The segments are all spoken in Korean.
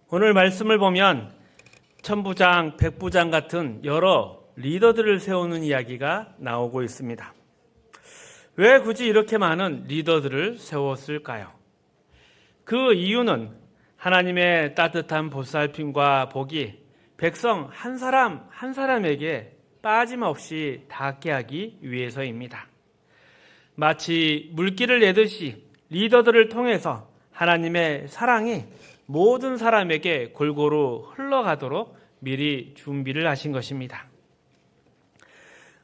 오늘 말씀을 보면 천부장, 백부장 같은 여러 리더들을 세우는 이야기가 나오고 있습니다. 왜 굳이 이렇게 많은 리더들을 세웠을까요? 그 이유는 하나님의 따뜻한 보살핌과 복이 백성 한 사람 한 사람에게 빠짐없이 닿게 하기 위해서입니다. 마치 물길을 내듯이 리더들을 통해서 하나님의 사랑이 모든 사람에게 골고루 흘러가도록 미리 준비를 하신 것입니다.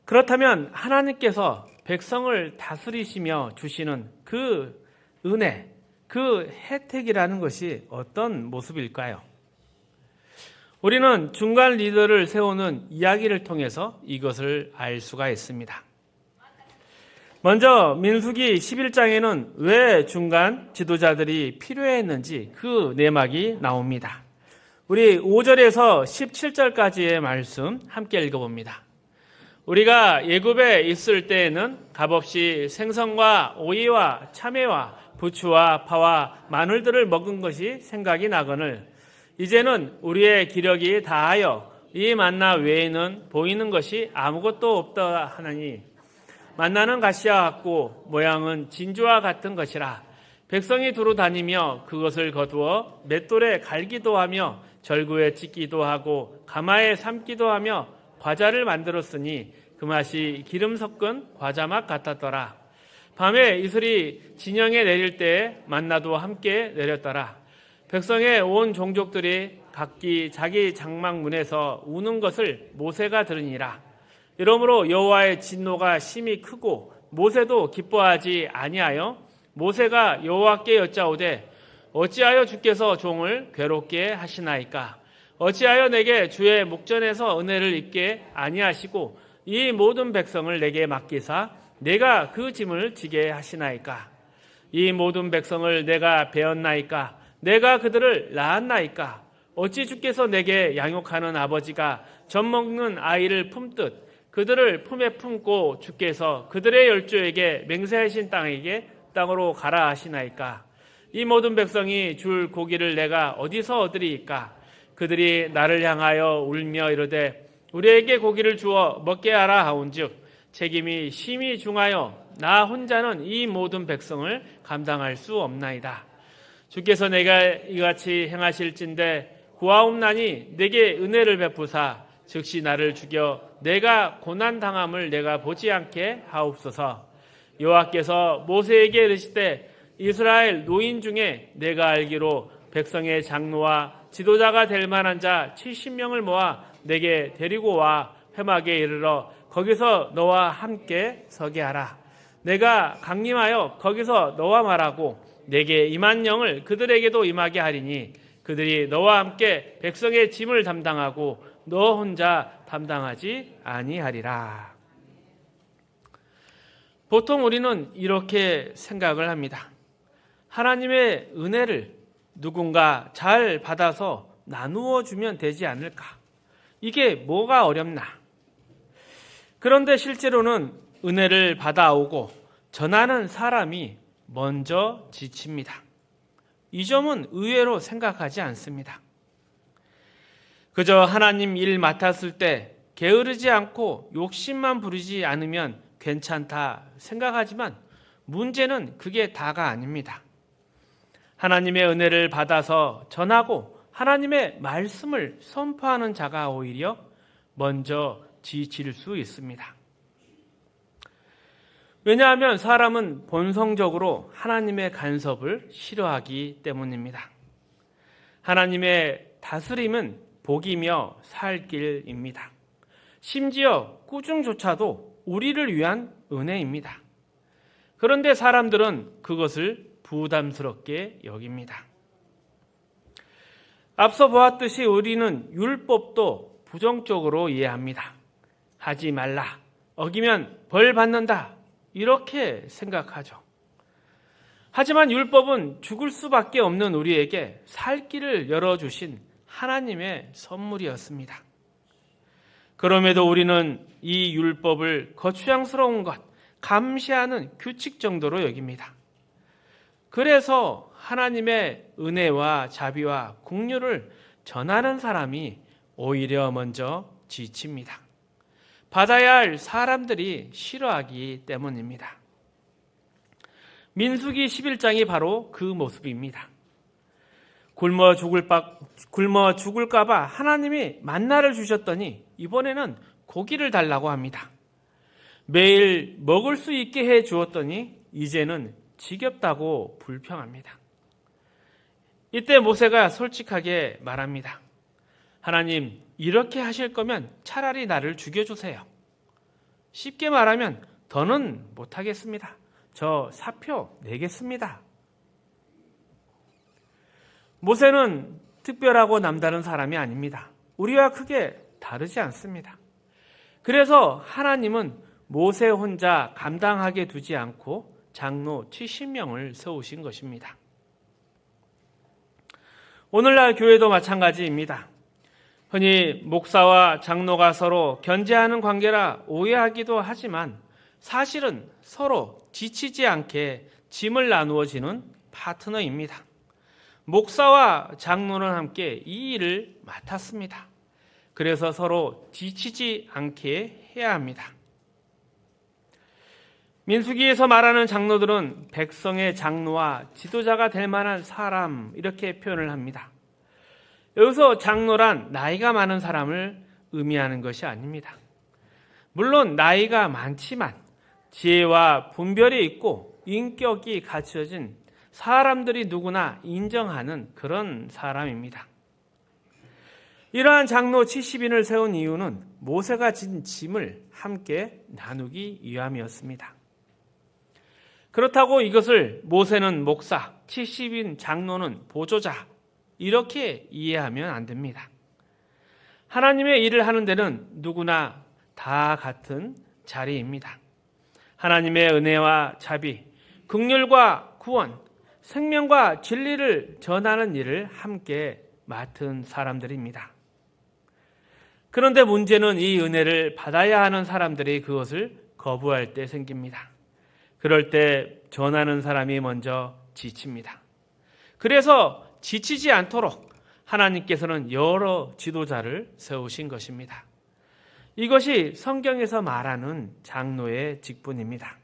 그렇다면 하나님께서 백성을 다스리시며 주시는 그 은혜, 그 혜택이라는 것이 어떤 모습일까요? 우리는 중간 리더를 세우는 이야기를 통해서 이것을 알 수가 있습니다. 먼저 민수기 11장에는 왜 중간 지도자들이 필요했는지 그 내막이 나옵니다. 우리 5절에서 17절까지의 말씀 함께 읽어봅니다. 우리가 애굽에 있을 때에는 값없이 생선과 오이와 참외와 부추와 파와 마늘들을 먹은 것이 생각이 나거늘 이제는 우리의 기력이 다하여 이 만나 외에는 보이는 것이 아무것도 없다 하나니 만나는 가시와 같고 모양은 진주와 같은 것이라 백성이 두루 다니며 그것을 거두어 맷돌에 갈기도 하며 절구에 찢기도 하고 가마에 삶기도 하며 과자를 만들었으니 그 맛이 기름 섞은 과자 맛 같았더라. 밤에 이슬이 진영에 내릴 때에 만나도 함께 내렸더라. 백성의 온 종족들이 각기 자기 장막문에서 우는 것을 모세가 들으니라. 이러므로 여호와의 진노가 심히 크고 모세도 기뻐하지 아니하여 모세가 여호와께 여짜오되 어찌하여 주께서 종을 괴롭게 하시나이까? 어찌하여 내게 주의 목전에서 은혜를 입게 아니하시고 이 모든 백성을 내게 맡기사 내가 그 짐을 지게 하시나이까? 이 모든 백성을 내가 배었나이까? 내가 그들을 낳았나이까? 어찌 주께서 내게 양육하는 아버지가 젖 먹는 아이를 품듯 그들을 품에 품고 주께서 그들의 열조에게 맹세하신 땅으로 가라 하시나이까? 이 모든 백성이 줄 고기를 내가 어디서 얻으리이까? 그들이 나를 향하여 울며 이르되 우리에게 고기를 주어 먹게 하라 하온즉 책임이 심히 중하여 나 혼자는 이 모든 백성을 감당할 수 없나이다. 주께서 내가 이같이 행하실진대 구하옵나니 내게 은혜를 베푸사 즉시 나를 죽여 내가 고난당함을 내가 보지 않게 하옵소서. 여호와께서 모세에게 이르시되 이스라엘 노인 중에 내가 알기로 백성의 장로와 지도자가 될 만한 자 70명을 모아 내게 데리고 와 회막에 이르러 거기서 너와 함께 서게 하라. 내가 강림하여 거기서 너와 말하고 내게 임한 영을 그들에게도 임하게 하리니 그들이 너와 함께 백성의 짐을 담당하고 너 혼자 담당하지 아니하리라. 보통 우리는 이렇게 생각을 합니다. 하나님의 은혜를 누군가 잘 받아서 나누어 주면 되지 않을까? 이게 뭐가 어렵나? 그런데 실제로는 은혜를 받아오고 전하는 사람이 먼저 지칩니다. 이 점은 의외로 생각하지 않습니다. 그저 하나님 일 맡았을 때 게으르지 않고 욕심만 부리지 않으면 괜찮다 생각하지만 문제는 그게 다가 아닙니다. 하나님의 은혜를 받아서 전하고 하나님의 말씀을 선포하는 자가 오히려 먼저 지칠 수 있습니다. 왜냐하면 사람은 본성적으로 하나님의 간섭을 싫어하기 때문입니다. 하나님의 다스림은 복이며 살 길입니다. 심지어 꾸중조차도 우리를 위한 은혜입니다. 그런데 사람들은 그것을 부담스럽게 여깁니다. 앞서 보았듯이 우리는 율법도 부정적으로 이해합니다. 하지 말라, 어기면 벌 받는다, 이렇게 생각하죠. 하지만 율법은 죽을 수밖에 없는 우리에게 살 길을 열어주신 하나님의 선물이었습니다. 그럼에도 우리는 이 율법을 거추장스러운 것, 감시하는 규칙 정도로 여깁니다. 그래서 하나님의 은혜와 자비와 긍휼을 전하는 사람이 오히려 먼저 지칩니다. 받아야 할 사람들이 싫어하기 때문입니다. 민수기 11장이 바로 그 모습입니다. 굶어 죽을까 봐 하나님이 만나를 주셨더니 이번에는 고기를 달라고 합니다. 매일 먹을 수 있게 해 주었더니 이제는 지겹다고 불평합니다. 이때 모세가 솔직하게 말합니다. 하나님, 이렇게 하실 거면 차라리 나를 죽여주세요. 쉽게 말하면 더는 못하겠습니다. 저 사표 내겠습니다. 모세는 특별하고 남다른 사람이 아닙니다. 우리와 크게 다르지 않습니다. 그래서 하나님은 모세 혼자 감당하게 두지 않고 장로 70명을 세우신 것입니다. 오늘날 교회도 마찬가지입니다. 흔히 목사와 장로가 서로 견제하는 관계라 오해하기도 하지만 사실은 서로 지치지 않게 짐을 나누어 지는 파트너입니다. 목사와 장로는 함께 이 일을 맡았습니다. 그래서 서로 지치지 않게 해야 합니다. 민수기에서 말하는 장로들은 백성의 장로와 지도자가 될 만한 사람, 이렇게 표현을 합니다. 여기서 장로란 나이가 많은 사람을 의미하는 것이 아닙니다. 물론 나이가 많지만 지혜와 분별이 있고 인격이 갖춰진 사람들이 누구나 인정하는 그런 사람입니다. 이러한 장로 70인을 세운 이유는 모세가 진 짐을 함께 나누기 위함이었습니다. 그렇다고 이것을 모세는 목사, 70인 장로는 보조자, 이렇게 이해하면 안 됩니다. 하나님의 일을 하는 데는 누구나 다 같은 자리입니다. 하나님의 은혜와 자비, 긍휼과 구원, 생명과 진리를 전하는 일을 함께 맡은 사람들입니다. 그런데 문제는 이 은혜를 받아야 하는 사람들이 그것을 거부할 때 생깁니다. 그럴 때 전하는 사람이 먼저 지칩니다. 그래서 지치지 않도록 하나님께서는 여러 지도자를 세우신 것입니다. 이것이 성경에서 말하는 장로의 직분입니다.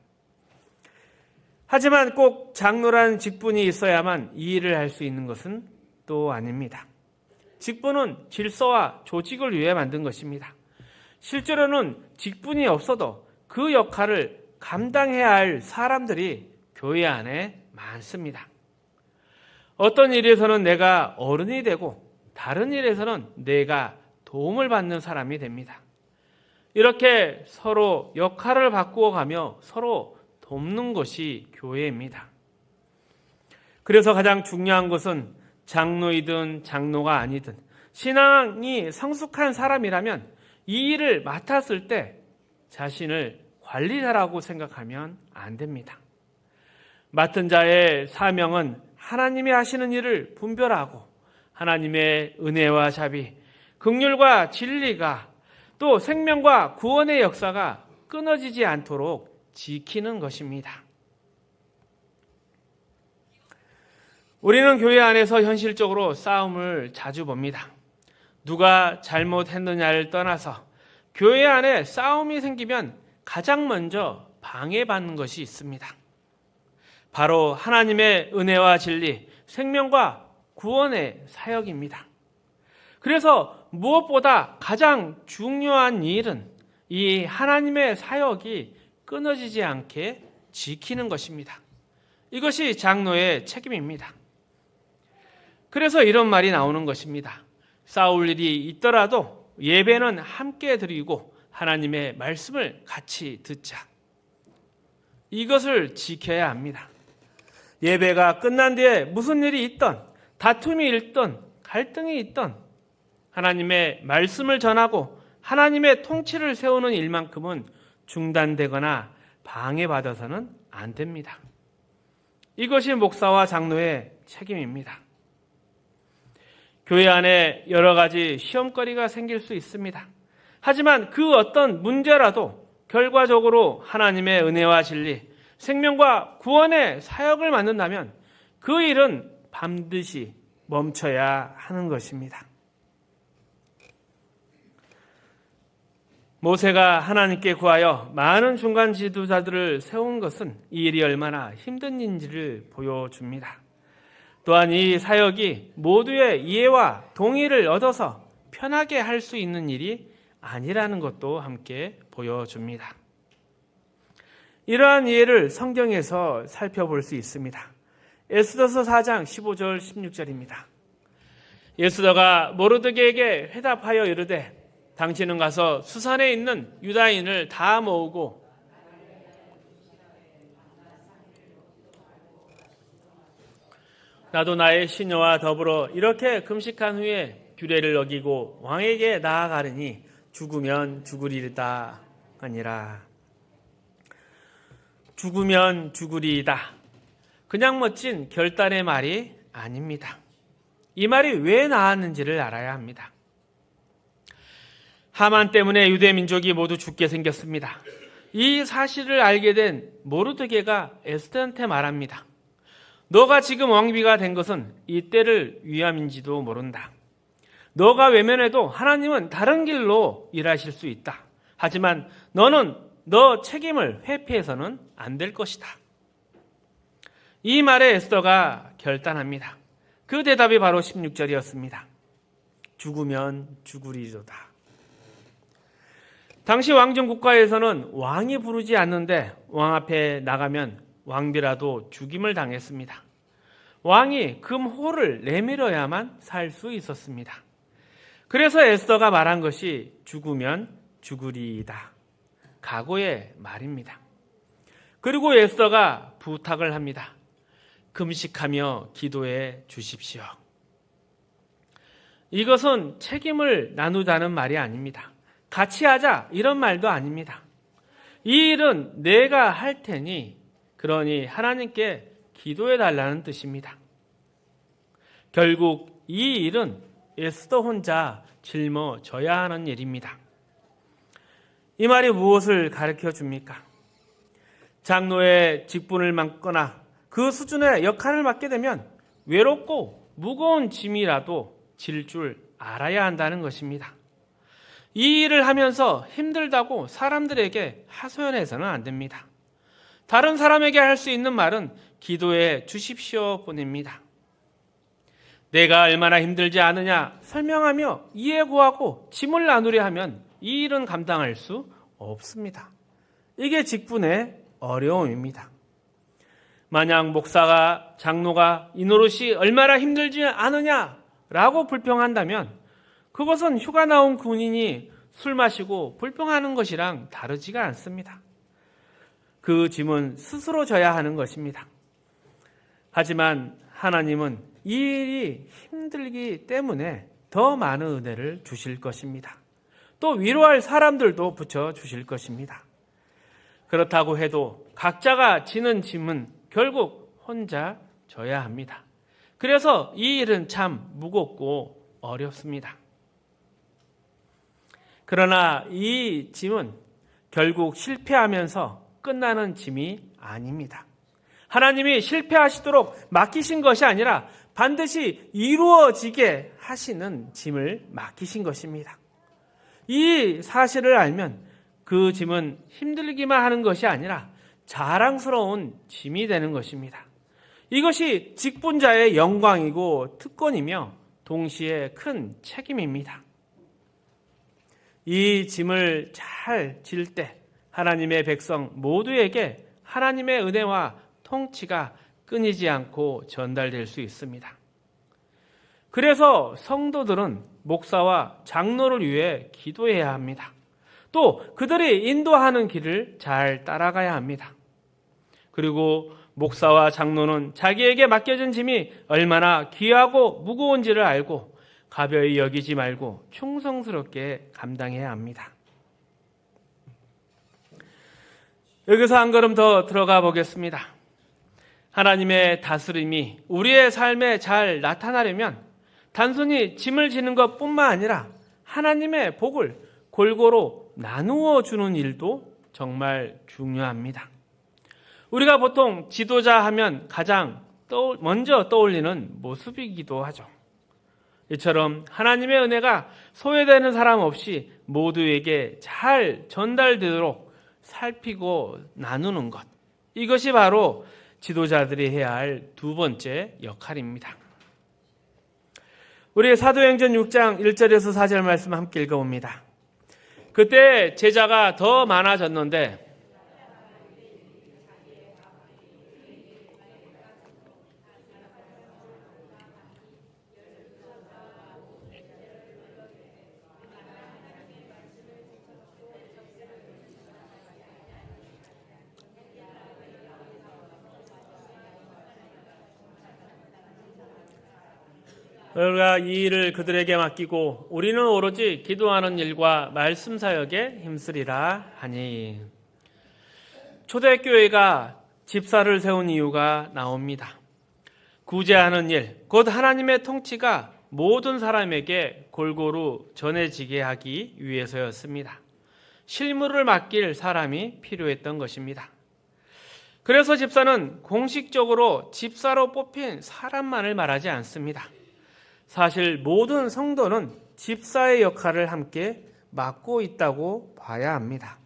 하지만 꼭 장로라는 직분이 있어야만 이 일을 할 수 있는 것은 또 아닙니다. 직분은 질서와 조직을 위해 만든 것입니다. 실제로는 직분이 없어도 그 역할을 감당해야 할 사람들이 교회 안에 많습니다. 어떤 일에서는 내가 어른이 되고 다른 일에서는 내가 도움을 받는 사람이 됩니다. 이렇게 서로 역할을 바꾸어 가며 서로 돕는 것이 교회입니다. 그래서 가장 중요한 것은 장로이든 장로가 아니든 신앙이 성숙한 사람이라면 이 일을 맡았을 때 자신을 관리자라고 생각하면 안 됩니다. 맡은 자의 사명은 하나님이 하시는 일을 분별하고 하나님의 은혜와 자비, 긍휼과 진리가 또 생명과 구원의 역사가 끊어지지 않도록 지키는 것입니다. 우리는 교회 안에서 현실적으로 싸움을 자주 봅니다. 누가 잘못했느냐를 떠나서 교회 안에 싸움이 생기면 가장 먼저 방해받는 것이 있습니다. 바로 하나님의 은혜와 진리, 생명과 구원의 사역입니다. 그래서 무엇보다 가장 중요한 일은 이 하나님의 사역이 끊어지지 않게 지키는 것입니다. 이것이 장로의 책임입니다. 그래서 이런 말이 나오는 것입니다. 싸울 일이 있더라도 예배는 함께 드리고 하나님의 말씀을 같이 듣자. 이것을 지켜야 합니다. 예배가 끝난 뒤에 무슨 일이 있던, 다툼이 있던, 갈등이 있던 하나님의 말씀을 전하고 하나님의 통치를 세우는 일만큼은 중단되거나 방해받아서는 안 됩니다. 이것이 목사와 장로의 책임입니다. 교회 안에 여러 가지 시험거리가 생길 수 있습니다. 하지만 그 어떤 문제라도 결과적으로 하나님의 은혜와 진리, 생명과 구원의 사역을 맡는다면 그 일은 반드시 멈춰야 하는 것입니다. 모세가 하나님께 구하여 많은 중간 지도자들을 세운 것은 이 일이 얼마나 힘든 일인지를 보여줍니다. 또한 이 사역이 모두의 이해와 동의를 얻어서 편하게 할 수 있는 일이 아니라는 것도 함께 보여줍니다. 이러한 이해를 성경에서 살펴볼 수 있습니다. 에스더서 4장 15절 16절입니다. 에스더가 모르드게에게 회답하여 이르되 당신은 가서 수산에 있는 유다인을 다 모으고 나도 나의 시녀와 더불어 이렇게 금식한 후에 규례를 어기고 왕에게 나아가리니 죽으면 죽으리이다 아니라. 죽으면 죽으리이다. 그냥 멋진 결단의 말이 아닙니다. 이 말이 왜 나왔는지를 알아야 합니다. 하만 때문에 유대 민족이 모두 죽게 생겼습니다. 이 사실을 알게 된 모르드게가 에스더한테 말합니다. 너가 지금 왕비가 된 것은 이 때를 위함인지도 모른다. 너가 외면해도 하나님은 다른 길로 일하실 수 있다. 하지만 너는 너 책임을 회피해서는 안 될 것이다. 이 말에 에스더가 결단합니다. 그 대답이 바로 16절이었습니다. 죽으면 죽으리로다. 당시 왕정 국가에서는 왕이 부르지 않는데 왕 앞에 나가면 왕비라도 죽임을 당했습니다. 왕이 금호를 내밀어야만 살 수 있었습니다. 그래서 에스더가 말한 것이 죽으면 죽으리이다. 각오의 말입니다. 그리고 에스더가 부탁을 합니다. 금식하며 기도해 주십시오. 이것은 책임을 나누자는 말이 아닙니다. 같이 하자 이런 말도 아닙니다. 이 일은 내가 할 테니 그러니 하나님께 기도해 달라는 뜻입니다. 결국 이 일은 에스더 혼자 짊어져야 하는 일입니다. 이 말이 무엇을 가르쳐 줍니까? 장로의 직분을 맡거나 그 수준의 역할을 맡게 되면 외롭고 무거운 짐이라도 질 줄 알아야 한다는 것입니다. 이 일을 하면서 힘들다고 사람들에게 하소연해서는 안 됩니다. 다른 사람에게 할 수 있는 말은 기도해 주십시오 뿐입니다. 내가 얼마나 힘들지 않으냐 설명하며 이해 구하고 짐을 나누려 하면 이 일은 감당할 수 없습니다. 이게 직분의 어려움입니다. 만약 목사가 장로가 이 노릇이 얼마나 힘들지 않으냐라고 불평한다면 그것은 휴가 나온 군인이 술 마시고 불평하는 것이랑 다르지가 않습니다. 그 짐은 스스로 져야 하는 것입니다. 하지만 하나님은 이 일이 힘들기 때문에 더 많은 은혜를 주실 것입니다. 또 위로할 사람들도 붙여주실 것입니다. 그렇다고 해도 각자가 지는 짐은 결국 혼자 져야 합니다. 그래서 이 일은 참 무겁고 어렵습니다. 그러나 이 짐은 결국 실패하면서 끝나는 짐이 아닙니다. 하나님이 실패하시도록 맡기신 것이 아니라 반드시 이루어지게 하시는 짐을 맡기신 것입니다. 이 사실을 알면 그 짐은 힘들기만 하는 것이 아니라 자랑스러운 짐이 되는 것입니다. 이것이 직분자의 영광이고 특권이며 동시에 큰 책임입니다. 이 짐을 잘 질 때 하나님의 백성 모두에게 하나님의 은혜와 통치가 끊이지 않고 전달될 수 있습니다. 그래서 성도들은 목사와 장로를 위해 기도해야 합니다. 또 그들이 인도하는 길을 잘 따라가야 합니다. 그리고 목사와 장로는 자기에게 맡겨진 짐이 얼마나 귀하고 무거운지를 알고 가벼이 여기지 말고 충성스럽게 감당해야 합니다. 여기서 한 걸음 더 들어가 보겠습니다. 하나님의 다스림이 우리의 삶에 잘 나타나려면 단순히 짐을 지는 것뿐만 아니라 하나님의 복을 골고루 나누어 주는 일도 정말 중요합니다. 우리가 보통 지도자 하면 가장 먼저 떠올리는 모습이기도 하죠. 이처럼 하나님의 은혜가 소외되는 사람 없이 모두에게 잘 전달되도록 살피고 나누는 것. 이것이 바로 지도자들이 해야 할 두 번째 역할입니다. 우리 사도행전 6장 1절에서 4절 말씀 함께 읽어봅니다. 그때 제자가 더 많아졌는데 우리가 이 일을 그들에게 맡기고 우리는 오로지 기도하는 일과 말씀 사역에 힘쓰리라 하니. 초대교회가 집사를 세운 이유가 나옵니다. 구제하는 일, 곧 하나님의 통치가 모든 사람에게 골고루 전해지게 하기 위해서였습니다. 실무를 맡길 사람이 필요했던 것입니다. 그래서 집사는 공식적으로 집사로 뽑힌 사람만을 말하지 않습니다. 사실 모든 성도는 집사의 역할을 함께 맡고 있다고 봐야 합니다.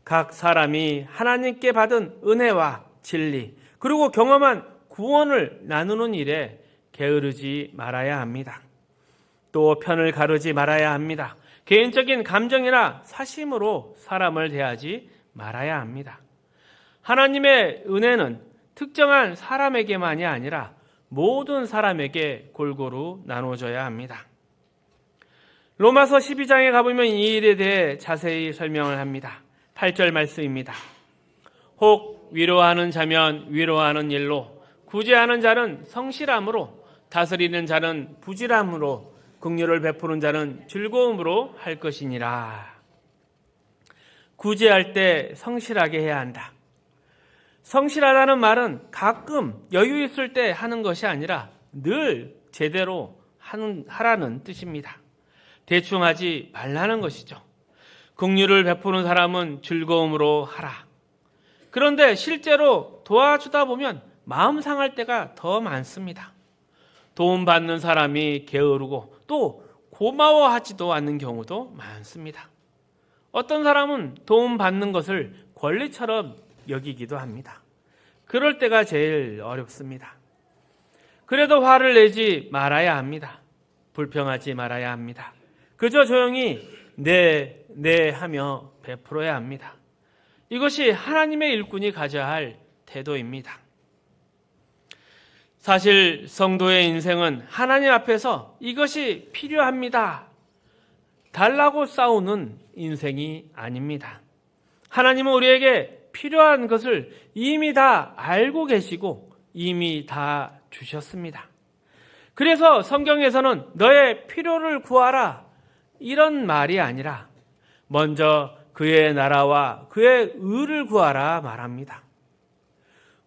각 사람이 하나님께 받은 은혜와 진리, 그리고 경험한 구원을 나누는 일에 게으르지 말아야 합니다. 또 편을 가르지 말아야 합니다. 개인적인 감정이나 사심으로 사람을 대하지 말아야 합니다. 하나님의 은혜는 특정한 사람에게만이 아니라 모든 사람에게 골고루 나눠져야 합니다. 로마서 12장에 가보면 이 일에 대해 자세히 설명을 합니다. 8절 말씀입니다. 혹 위로하는 자면 위로하는 일로, 구제하는 자는 성실함으로, 다스리는 자는 부지람으로, 긍휼을 베푸는 자는 즐거움으로 할 것이니라. 구제할 때 성실하게 해야 한다. 성실하다는 말은 가끔 여유 있을 때 하는 것이 아니라 늘 제대로 하라는 뜻입니다. 대충 하지 말라는 것이죠. 긍휼을 베푸는 사람은 즐거움으로 하라. 그런데 실제로 도와주다 보면 마음 상할 때가 더 많습니다. 도움받는 사람이 게으르고 또 고마워하지도 않는 경우도 많습니다. 어떤 사람은 도움받는 것을 권리처럼 여기기도 합니다. 그럴 때가 제일 어렵습니다. 그래도 화를 내지 말아야 합니다. 불평하지 말아야 합니다. 그저 조용히 네 하며 베풀어야 합니다. 이것이 하나님의 일꾼이 가져야 할 태도입니다. 사실 성도의 인생은 하나님 앞에서 이것이 필요합니다. 달라고 싸우는 인생이 아닙니다. 하나님은 우리에게 필요한 것을 이미 다 알고 계시고 이미 다 주셨습니다. 그래서 성경에서는 너의 필요를 구하라 이런 말이 아니라 먼저 그의 나라와 그의 의를 구하라 말합니다.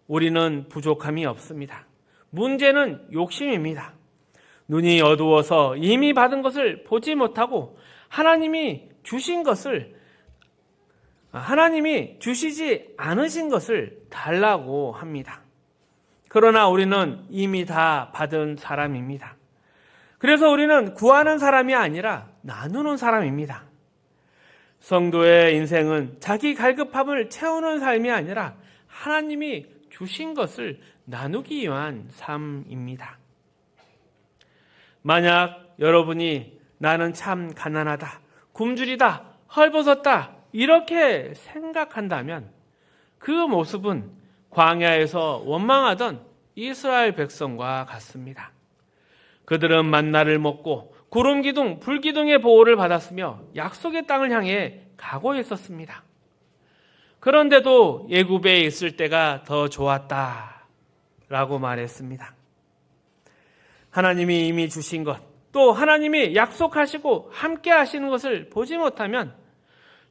우리는 부족함이 없습니다. 문제는 욕심입니다. 눈이 어두워서 이미 받은 것을 보지 못하고 하나님이 주시지 않으신 것을 달라고 합니다. 그러나 우리는 이미 다 받은 사람입니다. 그래서 우리는 구하는 사람이 아니라 나누는 사람입니다. 성도의 인생은 자기 갈급함을 채우는 삶이 아니라 하나님이 주신 것을 나누기 위한 삶입니다. 만약 여러분이 나는 참 가난하다, 굶주리다, 헐벗었다 이렇게 생각한다면 그 모습은 광야에서 원망하던 이스라엘 백성과 같습니다. 그들은 만나를 먹고 구름기둥, 불기둥의 보호를 받았으며 약속의 땅을 향해 가고 있었습니다. 그런데도 애굽에 있을 때가 더 좋았다라고 말했습니다. 하나님이 이미 주신 것, 또 하나님이 약속하시고 함께 하시는 것을 보지 못하면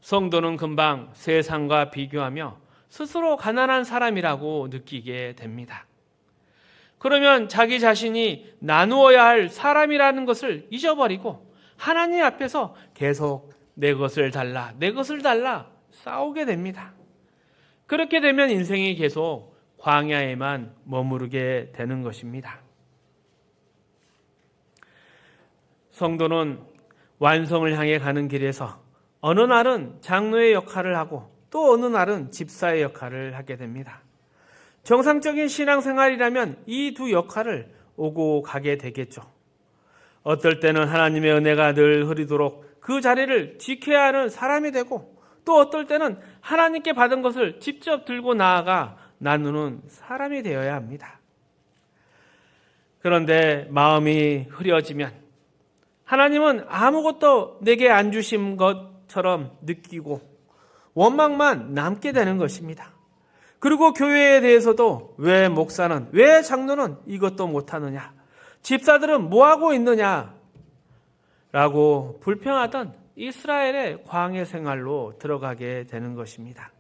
성도는 금방 세상과 비교하며 스스로 가난한 사람이라고 느끼게 됩니다. 그러면 자기 자신이 나누어야 할 사람이라는 것을 잊어버리고 하나님 앞에서 계속 내 것을 달라 싸우게 됩니다. 그렇게 되면 인생이 계속 광야에만 머무르게 되는 것입니다. 성도는 완성을 향해 가는 길에서 어느 날은 장로의 역할을 하고 또 어느 날은 집사의 역할을 하게 됩니다. 정상적인 신앙생활이라면 이 두 역할을 오고 가게 되겠죠. 어떨 때는 하나님의 은혜가 늘 흐르도록 그 자리를 지켜야 하는 사람이 되고, 또 어떨 때는 하나님께 받은 것을 직접 들고 나아가 나누는 사람이 되어야 합니다. 그런데 마음이 흐려지면 하나님은 아무것도 내게 안 주신 것처럼 느끼고 원망만 남게 되는 것입니다. 그리고 교회에 대해서도 왜 목사는, 왜 장로는 이것도 못하느냐, 집사들은 뭐하고 있느냐 라고 불평하던 이스라엘의 광야 생활로 들어가게 되는 것입니다.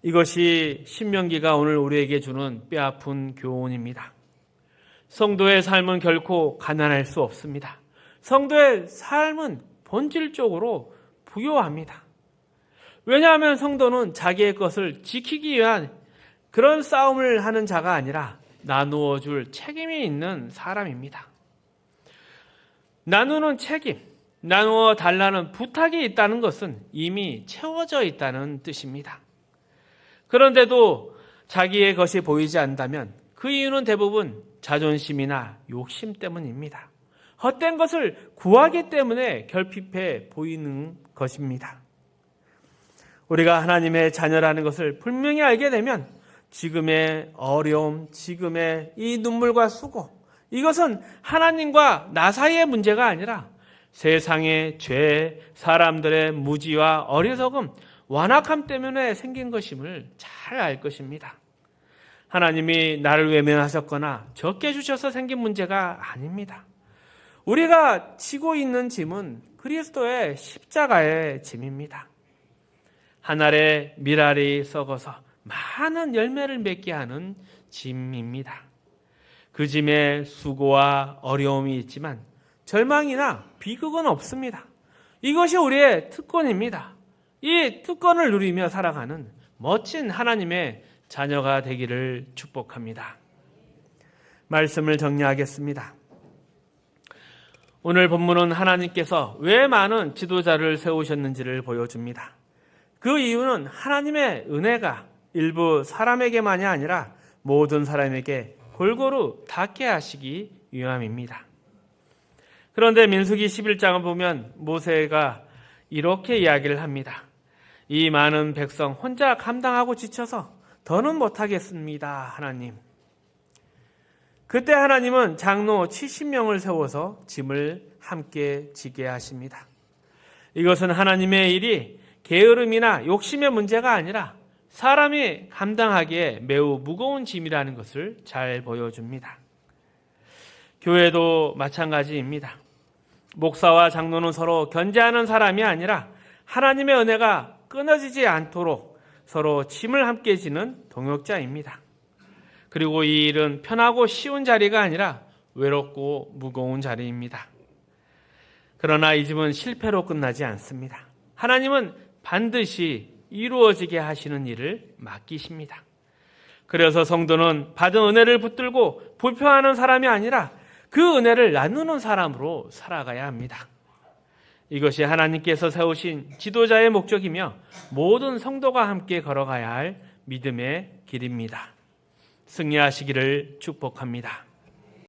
이것이 신명기가 오늘 우리에게 주는 뼈아픈 교훈입니다. 성도의 삶은 결코 가난할 수 없습니다. 성도의 삶은 본질적으로 부요합니다. 왜냐하면 성도는 자기의 것을 지키기 위한 그런 싸움을 하는 자가 아니라 나누어 줄 책임이 있는 사람입니다. 나누는 책임, 나누어 달라는 부탁이 있다는 것은 이미 채워져 있다는 뜻입니다. 그런데도 자기의 것이 보이지 않는다면 그 이유는 대부분 자존심이나 욕심 때문입니다. 헛된 것을 구하기 때문에 결핍해 보이는 것입니다. 우리가 하나님의 자녀라는 것을 분명히 알게 되면 지금의 어려움, 지금의 이 눈물과 수고, 이것은 하나님과 나 사이의 문제가 아니라 세상의 죄, 사람들의 무지와 어리석음, 완악함 때문에 생긴 것임을 잘 알 것입니다. 하나님이 나를 외면하셨거나 적게 주셔서 생긴 문제가 아닙니다. 우리가 지고 있는 짐은 그리스도의 십자가의 짐입니다. 한 알의 밀알이 썩어서 많은 열매를 맺게 하는 짐입니다. 그 짐에 수고와 어려움이 있지만 절망이나 비극은 없습니다. 이것이 우리의 특권입니다. 이 특권을 누리며 살아가는 멋진 하나님의 자녀가 되기를 축복합니다. 말씀을 정리하겠습니다. 오늘 본문은 하나님께서 왜 많은 지도자를 세우셨는지를 보여줍니다. 그 이유는 하나님의 은혜가 일부 사람에게만이 아니라 모든 사람에게 골고루 닿게 하시기 위함입니다. 그런데 민수기 11장을 보면 모세가 이렇게 이야기를 합니다. 이 많은 백성 혼자 감당하고 지쳐서 더는 못하겠습니다, 하나님. 그때 하나님은 장로 70명을 세워서 짐을 함께 지게 하십니다. 이것은 하나님의 일이 게으름이나 욕심의 문제가 아니라 사람이 감당하기에 매우 무거운 짐이라는 것을 잘 보여줍니다. 교회도 마찬가지입니다. 목사와 장로는 서로 견제하는 사람이 아니라 하나님의 은혜가 끊어지지 않도록 서로 짐을 함께 지는 동역자입니다. 그리고 이 일은 편하고 쉬운 자리가 아니라 외롭고 무거운 자리입니다. 그러나 이 짐은 실패로 끝나지 않습니다. 하나님은 반드시 이루어지게 하시는 일을 맡기십니다. 그래서 성도는 받은 은혜를 붙들고 불평하는 사람이 아니라 그 은혜를 나누는 사람으로 살아가야 합니다. 이것이 하나님께서 세우신 지도자의 목적이며 모든 성도가 함께 걸어가야 할 믿음의 길입니다. 승리하시기를 축복합니다.